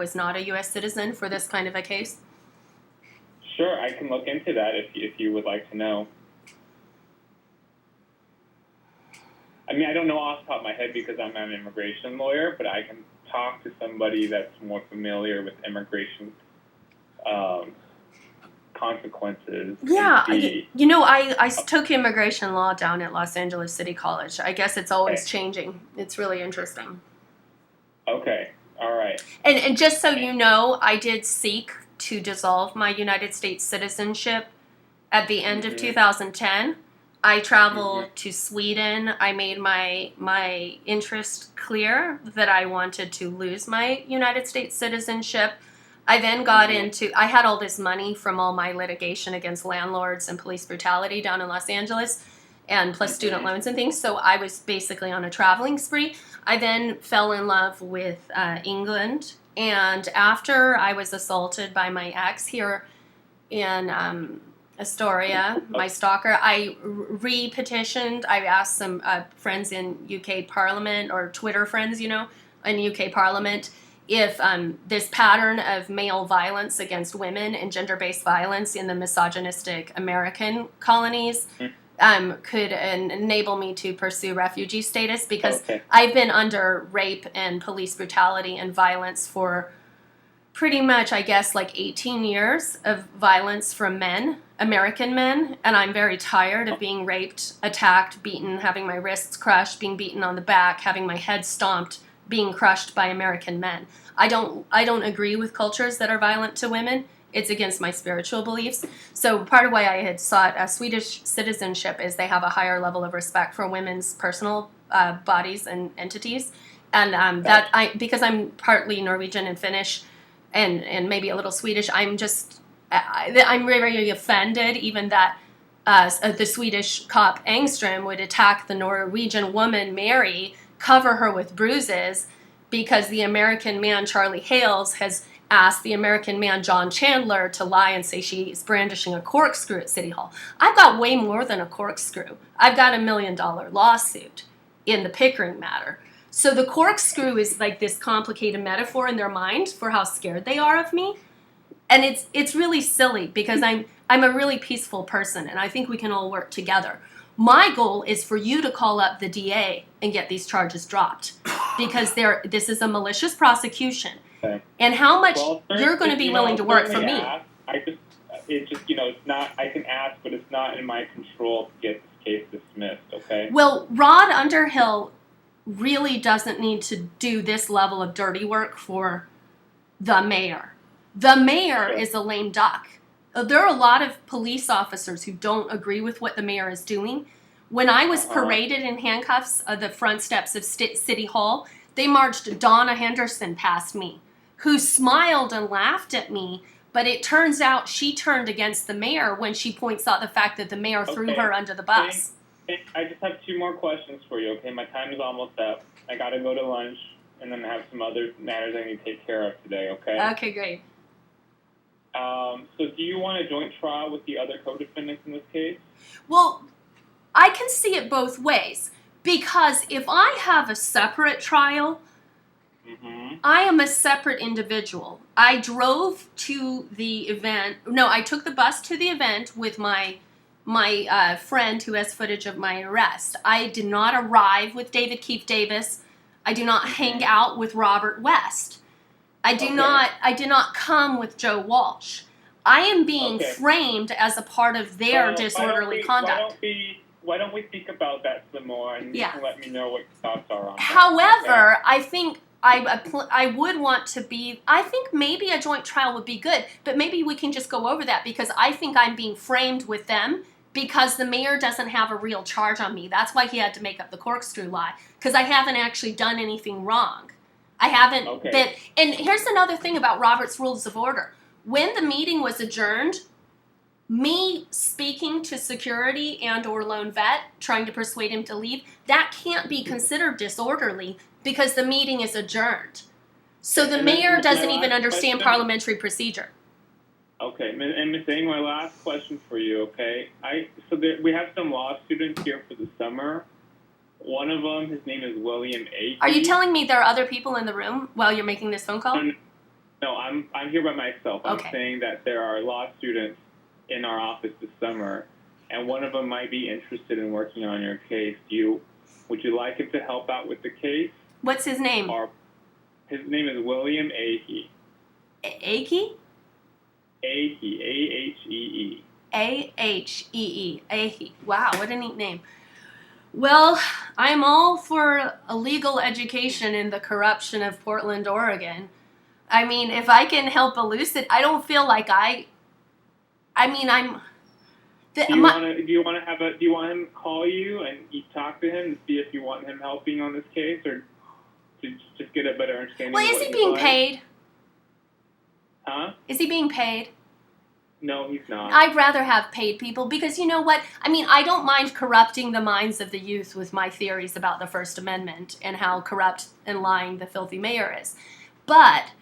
was not a U.S. citizen for this kind of a case? Sure, I can look into that if you would like to know. I mean, I don't know off the top of my head because I'm an immigration lawyer, but I can talk to somebody that's more familiar with immigration consequences. Yeah, I took immigration law down at Los Angeles City College. I guess it's always changing. It's really interesting. Okay, all right. And just so you know, I did seek to dissolve my United States citizenship at the end of 2010. I traveled to Sweden. I made my interest clear that I wanted to lose my United States citizenship. I then got I had all this money from all my litigation against landlords and police brutality down in Los Angeles, and plus student loans and things, so I was basically on a traveling spree. I then fell in love with England, and after I was assaulted by my ex here in Astoria, my stalker, I re-petitioned. I asked some friends in UK Parliament, or Twitter friends, in UK Parliament, if this pattern of male violence against women and gender-based violence in the misogynistic American colonies could enable me to pursue refugee status, because I've been under rape and police brutality and violence for pretty much, I guess, like 18 years of violence from men, American men, and I'm very tired of being raped, attacked, beaten, having my wrists crushed, being beaten on the back, having my head stomped, being crushed by American men. I don't agree with cultures that are violent to women. It's against my spiritual beliefs. So part of why I had sought a Swedish citizenship is they have a higher level of respect for women's personal bodies and entities, and because I'm partly Norwegian and Finnish, and maybe a little Swedish, I'm very offended even that the Swedish cop Engström would attack the Norwegian woman Mary, cover her with bruises, because the American man Charlie Hales has asked the American man John Chandler to lie and say she's brandishing a corkscrew at City Hall. I've got way more than a corkscrew. I've got $1 million lawsuit in the Pickering matter. So the corkscrew is like this complicated metaphor in their mind for how scared they are of me. And it's really silly, because I'm a really peaceful person, and I think we can all work together. My goal is for you to call up the DA and get these charges dropped, because this is a malicious prosecution. Okay. And how much you're going to be willing to work for me. It's not, I can ask, but it's not in my control to get this case dismissed, okay? Well, Rod Underhill really doesn't need to do this level of dirty work for the mayor. The mayor is a lame duck. There are a lot of police officers who don't agree with what the mayor is doing. When I was paraded in handcuffs at the front steps of City Hall, they marched Donna Henderson past me, who smiled and laughed at me, but it turns out she turned against the mayor when she points out the fact that the mayor threw her under the bus. I just have 2 more questions for you, okay? My time is almost up. I got to go to lunch, and then I have some other matters I need to take care of today, okay? Okay, great. So do you want a joint trial with the other co-defendants in this case? Well, I can see it both ways, because if I have a separate trial, I am a separate individual. I drove to the event. No, I took the bus to the event with my friend who has footage of my arrest. I did not arrive with David Keefe Davis. I do not hang out with Robert West. I did not come with Joe Walsh. I am being framed as a part of their disorderly conduct. Why don't we speak about that some more, and you can let me know what your thoughts are on that. However, I think I would want to be, I think maybe a joint trial would be good, but maybe we can just go over that, because I think I'm being framed with them, because the mayor doesn't have a real charge on me. That's why he had to make up the corkscrew lie, because I haven't actually done anything wrong. I haven't been, and here's another thing about Robert's Rules of Order. When the meeting was adjourned, me speaking to security and or lone vet, trying to persuade him to leave, that can't be considered disorderly, because the meeting is adjourned. So the mayor doesn't even understand parliamentary procedure. Okay, and Ms. Ng, my last question for you, okay? We have some law students here for the summer. One of them, his name is William A. Are you telling me there are other people in the room while you're making this phone call? No, I'm here by myself. I'm Okay. saying that there are law students in our office this summer, and one of them might be interested in working on your case. Would you like him to help out with the case? What's his name? His name is William Ahee. Ahee? Ahee, A-H-E-E. A-H-E-E. Ahee. Wow, what a neat name. Well, I'm all for a legal education in the corruption of Portland, Oregon. I mean, if I can help elucidate, I don't feel like I'm. Do you want him to call you and you talk to him to see if you want him helping on this case, or to just get a better understanding? Well, of is what he being like? paid? Huh? Is he being paid? No, he's not. I'd rather have paid people because you know what? I mean, I don't mind corrupting the minds of the youth with my theories about the First Amendment and how corrupt and lying the filthy mayor is. But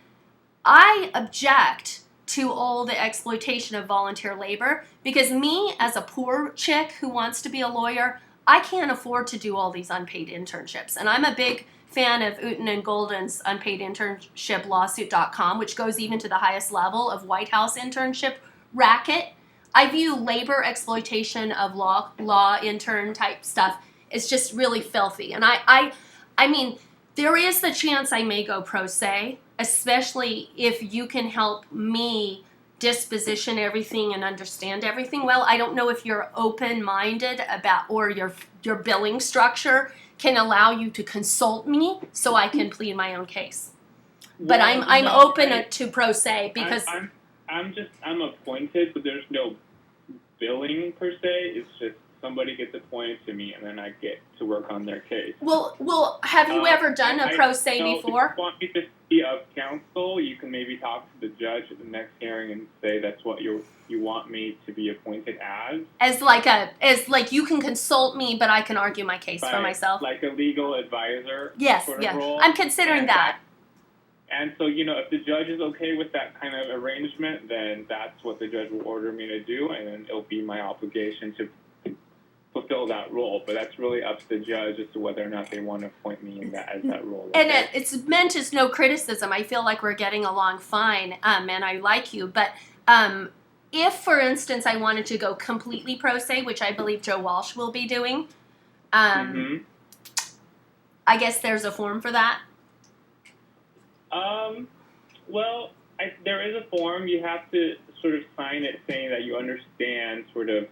I object to all the exploitation of volunteer labor because me, as a poor chick who wants to be a lawyer, I can't afford to do all these unpaid internships. And I'm a big fan of Uten and Golden's unpaid internship lawsuit.com, which goes even to the highest level of White House internship racket. I view labor exploitation of law intern type stuff as just really filthy. And I mean, there is the chance I may go pro se, especially if you can help me disposition everything and understand everything well. I don't know if you're open-minded about, or your billing structure can allow you to consult me so I can plead my own case. But Well, I'm no, open to pro se because I'm appointed, but there's no billing per se. It's just somebody gets appointed to me, and then I get to work on their case. Well, have you ever done a pro se before? If you want me to be of counsel, you can maybe talk to the judge at the next hearing and say that's what you want me to be appointed as. As like you can consult me, but I can argue my case for myself. Like a legal advisor. Yes, sort of yeah. role. I'm considering that. And so, if the judge is okay with that kind of arrangement, then that's what the judge will order me to do, and then it'll be my obligation to fulfill that role. But that's really up to the judge as to whether or not they want to appoint me in as that role. And it's meant as no criticism. I feel like we're getting along fine, and I like you. But if, for instance, I wanted to go completely pro se, which I believe Joe Walsh will be doing, I guess there's a form for that. Well, there is a form. You have to sort of sign it saying that you understand sort of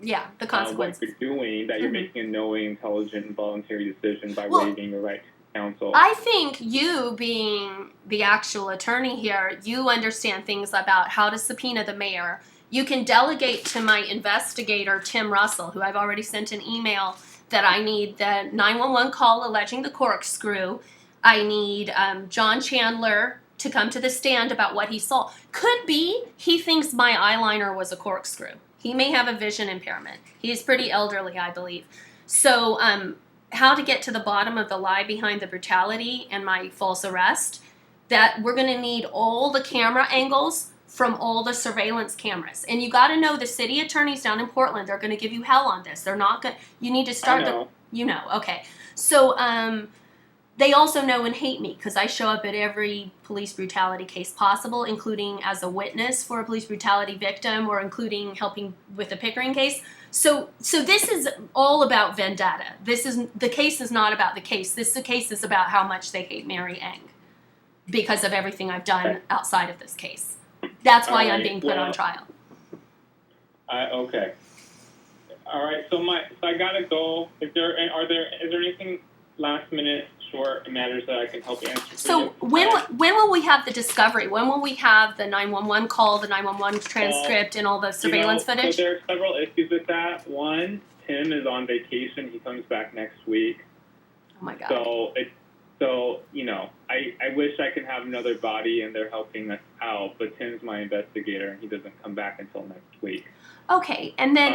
the consequences. what you're doing, that you're making a knowing, intelligent, and voluntary decision by waiving your right to counsel. I think you, being the actual attorney here, you understand things about how to subpoena the mayor. You can delegate to my investigator, Tim Russell, who I've already sent an email that I need the 911 call alleging the corkscrew. I need John Chandler to come to the stand about what he saw. Could be he thinks my eyeliner was a corkscrew. He may have a vision impairment. He's pretty elderly, I believe. So how to get to the bottom of the lie behind the brutality and my false arrest, that we're going to need all the camera angles from all the surveillance cameras. And you got to know the city attorneys down in Portland, they're going to give you hell on this. They're not going to, you need to start okay. So they also know and hate me because I show up at every police brutality case possible, including as a witness for a police brutality victim or including helping with the Pickering case. So this is all about vendetta. The case is not about the case. The case is about how much they hate Mary Eng because of everything I've done outside of this case. That's why I'm being put on trial. Okay. All right. So I gotta go. Is there anything last minute short matters that I can help answer? So when will we have the discovery? When will we have the 911 call, the 911 transcript, and all the surveillance footage? So there are several issues with that. One, Tim is on vacation. He comes back next week. Oh my God. So I wish I could have another body and they're helping us out, but Tim's my investigator and he doesn't come back until next week. Okay, and then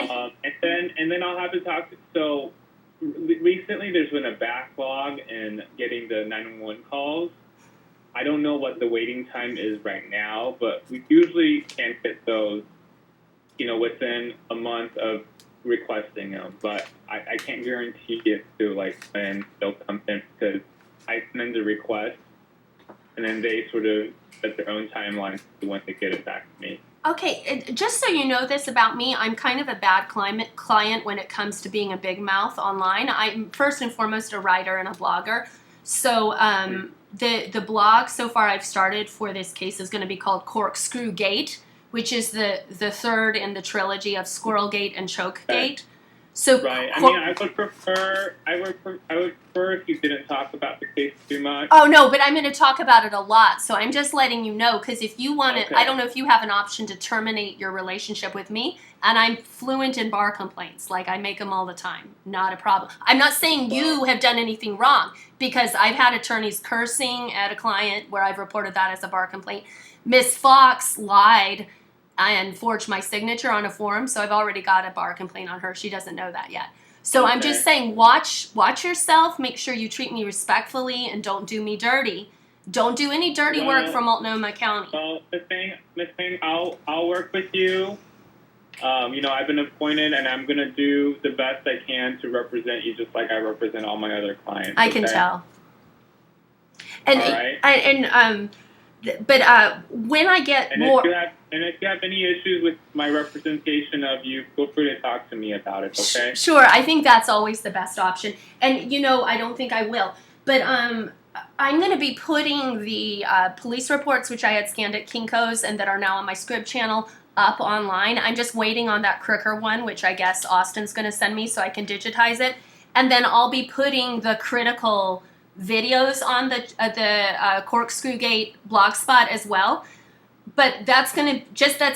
and then I'll have to talk to. So recently there's been a backlog in getting the 911 calls. I don't know what the waiting time is right now, but we usually can get those, within a month of requesting them. But I can't guarantee it to when they'll come in because I send the request and then they sort of set their own timeline to when they get it back to me. Okay, just so you know this about me, I'm kind of a bad client when it comes to being a big mouth online. I'm first and foremost a writer and a blogger. So the blog so far I've started for this case is going to be called Corkscrew Gate, which is the third in the trilogy of Squirrel Gate and Choke Gate. So right. I mean, I would prefer if you didn't talk about the case too much. Oh no, but I'm going to talk about it a lot. So I'm just letting you know, because if you want to, I don't know if you have an option to terminate your relationship with me. And I'm fluent in bar complaints. Like, I make them all the time. Not a problem. I'm not saying you have done anything wrong, because I've had attorneys cursing at a client where I've reported that as a bar complaint. Miss Fox lied and forged my signature on a form, so I've already got a bar complaint on her. She doesn't know that yet. So I'm just saying, watch yourself. Make sure you treat me respectfully and don't do me dirty. Don't do any dirty work for Multnomah County. Well, Miss Thing, I'll work with you. I've been appointed, and I'm going to do the best I can to represent you, just like I represent all my other clients. I can tell. And all right. But when I get more... If you have any issues with my representation of you, feel free to talk to me about it, okay? Sure, I think that's always the best option. And, I don't think I will. But I'm going to be putting the police reports, which I had scanned at Kinko's and that are now on my Scrib channel, up online. I'm just waiting on that Crooker one, which I guess Austin's going to send me so I can digitize it. And then I'll be putting the critical videos on the Corkscrew Gate blogspot as well. But that's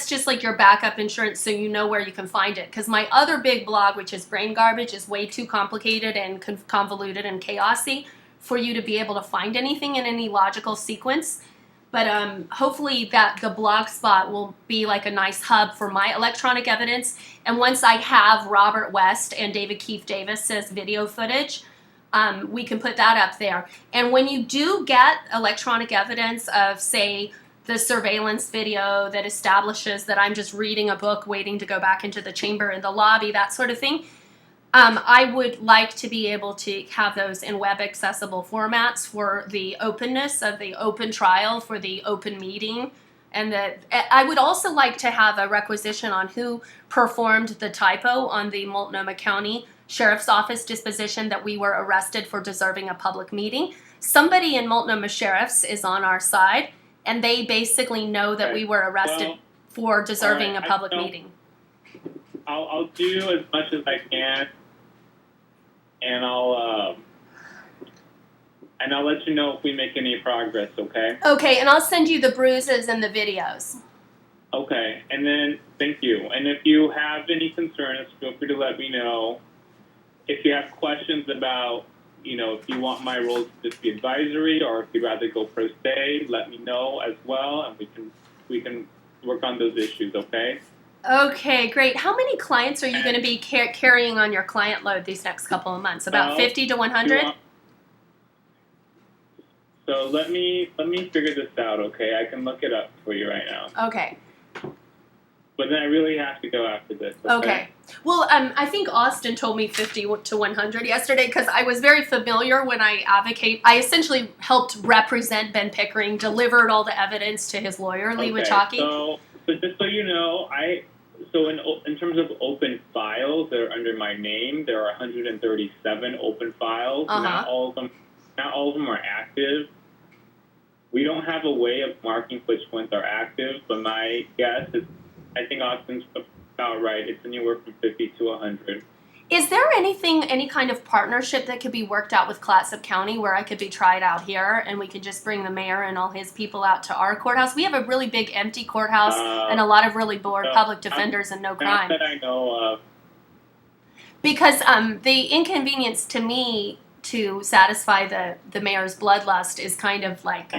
just like your backup insurance, so you know where you can find it. Because my other big blog, which is Brain Garbage, is way too complicated and convoluted and chaosy for you to be able to find anything in any logical sequence. But hopefully the blog spot will be like a nice hub for my electronic evidence. And once I have Robert West and David Keefe Davis's video footage, we can put that up there. And when you do get electronic evidence of, say, the surveillance video that establishes that I'm just reading a book waiting to go back into the chamber in the lobby, that sort of thing, I would like to be able to have those in web accessible formats for the openness of the open trial, for the open meeting. And I would also like to have a requisition on who performed the typo on the Multnomah County Sheriff's Office disposition that we were arrested for deserving a public meeting. Somebody in Multnomah Sheriff's is on our side, and they basically know that we were arrested for deserving a public meeting. I'll do as much as I can, and I'll let you know if we make any progress, okay? Okay, and I'll send you the bruises and the videos. Okay, and then thank you. And if you have any concerns, feel free to let me know. If you have questions about, if you want my role to just be advisory, or if you'd rather go pro se, let me know as well, and we can work on those issues, okay? Okay, great. How many clients are you going to be carrying on your client load these next couple of months? About 50 to 100? So let me figure this out, okay? I can look it up for you right now. Okay. But then I really have to go after this. Okay. Well, I think Austin told me 50 to 100 yesterday, because I was very familiar when I advocate. I essentially helped represent Ben Pickering, delivered all the evidence to his lawyer, Lee Wachaki. So just so you know, in terms of open files that are under my name, there are 137 open files. Uh-huh. Not all of them are active. We don't have a way of marking which ones are active, but my guess is, I think Austin's about right. It's anywhere from 50 to 100. Is there any kind of partnership that could be worked out with Clatsop County where I could be tried out here and we could just bring the mayor and all his people out to our courthouse? We have a really big empty courthouse and a lot of really bored public defenders and no crime. Not that I know of. Because the inconvenience to me to satisfy the mayor's bloodlust is kind of like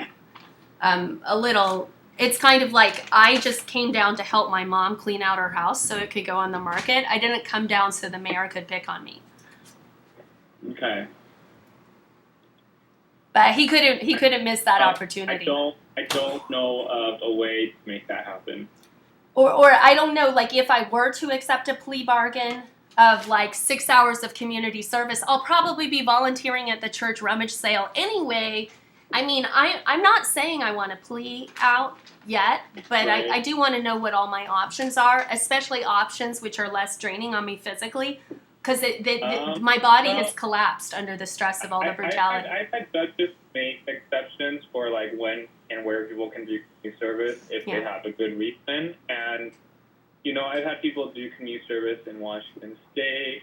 a little... It's kind of like I just came down to help my mom clean out her house so it could go on the market. I didn't come down so the mayor could pick on me. Okay. But he couldn't miss that opportunity. I don't know of a way to make that happen. Or I don't know, like if I were to accept a plea bargain of like 6 hours of community service, I'll probably be volunteering at the church rummage sale anyway. I mean, I'm not saying I want to plea out yet, but Right. I do want to know what all my options are, especially options which are less draining on me physically, because my body well, has collapsed under the stress of all the brutality. I've had judges make exceptions for like when and where people can do community service if they have a good reason. And, you know, I've had people do community service in Washington State.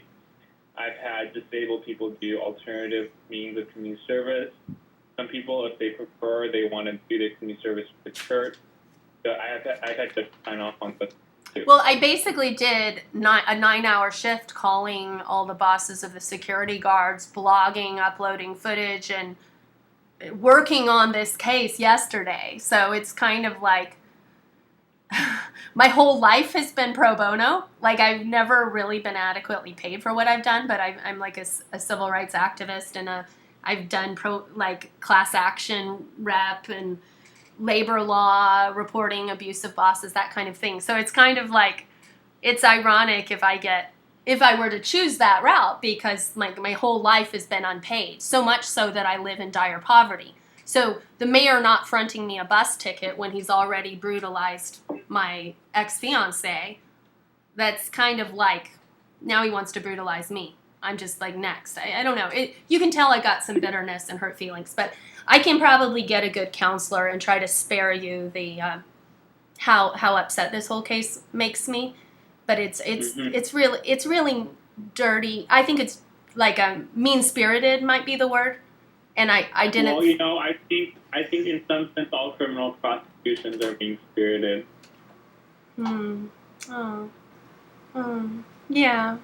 I've had disabled people do alternative means of community service. Some people, if they prefer, they want to do their community service for the church. So I've had to sign off on this too. Well, I basically did a 9-hour shift calling all the bosses of the security guards, blogging, uploading footage, and working on this case yesterday. So it's kind of like my whole life has been pro bono. Like, I've never really been adequately paid for what I've done, but I'm like a civil rights activist, and I've done class action rep and labor law, reporting abusive bosses, that kind of thing. So it's kind of like, it's ironic if I were to choose that route, because my whole life has been unpaid, so much so that I live in dire poverty. So the mayor not fronting me a bus ticket when he's already brutalized my ex-fiance, that's kind of like, now he wants to brutalize me. I'm just like, next. I don't know. You can tell I got some bitterness and hurt feelings, but I can probably get a good counselor and try to spare you the how upset this whole case makes me. But it's really dirty. I think it's like mean-spirited might be the word. And I didn't. Well, you know, I think in some sense all criminal prosecutions are mean-spirited. Yeah.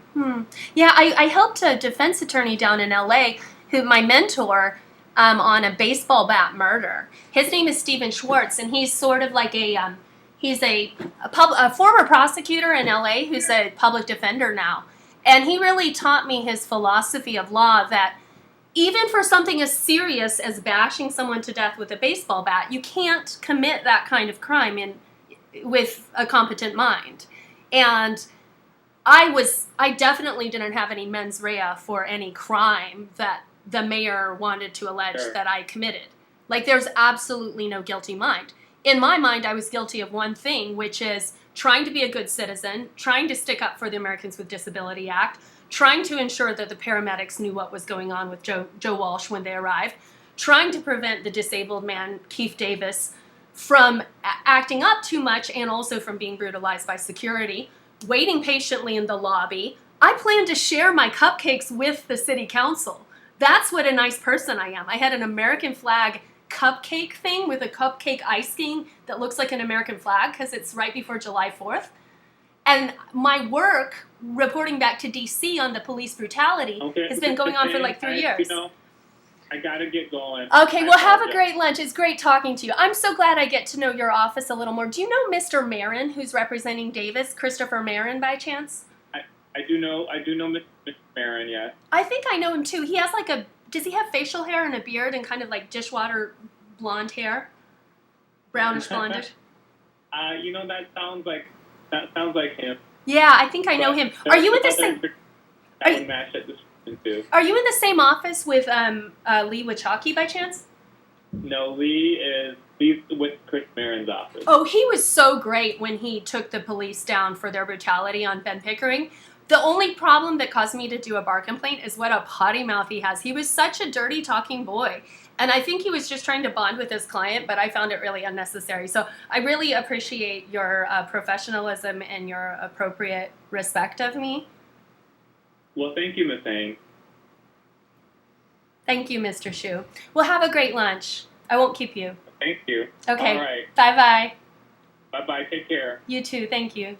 Yeah, I helped a defense attorney down in LA, who my mentor, on a baseball bat murder. His name is Stephen Schwartz, and he's sort of like he's a former prosecutor in LA who's a public defender now. And he really taught me his philosophy of law, that even for something as serious as bashing someone to death with a baseball bat, you can't commit that kind of crime with a competent mind. And I definitely didn't have any mens rea for any crime that the mayor wanted to allege that I committed. Like, there's absolutely no guilty mind. In my mind, I was guilty of one thing, which is trying to be a good citizen, trying to stick up for the Americans with Disability Act, trying to ensure that the paramedics knew what was going on with Joe Walsh when they arrived, trying to prevent the disabled man, Keith Davis, from acting up too much and also from being brutalized by security, waiting patiently in the lobby. I planned to share my cupcakes with the city council. That's what a nice person I am. I had an American flag cupcake thing with a cupcake icing that looks like an American flag because it's right before July 4th. And my work reporting back to D.C. on the police brutality has been going on for like 3 years. You know, I gotta get going. Okay, well, have a great lunch. It's great talking to you. I'm so glad I get to know your office a little more. Do you know Mr. Marin, who's representing Davis? Christopher Marin, by chance? I do know Mr. Marin, yes. I think I know him too. He has does he have facial hair and a beard and kind of like dishwater blonde hair? Brownish blondish? You know, that sounds like him. Yeah, I think I know him. Are you in the same? Are you in the same office with Lee Wachaki by chance? No, Lee's with Chris Marin's office. Oh, he was so great when he took the police down for their brutality on Ben Pickering. The only problem that caused me to do a bar complaint is what a potty mouth he has. He was such a dirty talking boy. And I think he was just trying to bond with his client, but I found it really unnecessary. So I really appreciate your professionalism and your appropriate respect of me. Well, thank you, Ms. Hang. Thank you, Mr. Shu. Well, have a great lunch. I won't keep you. Thank you. Okay. All right. Bye-bye. Bye-bye. Take care. You too. Thank you.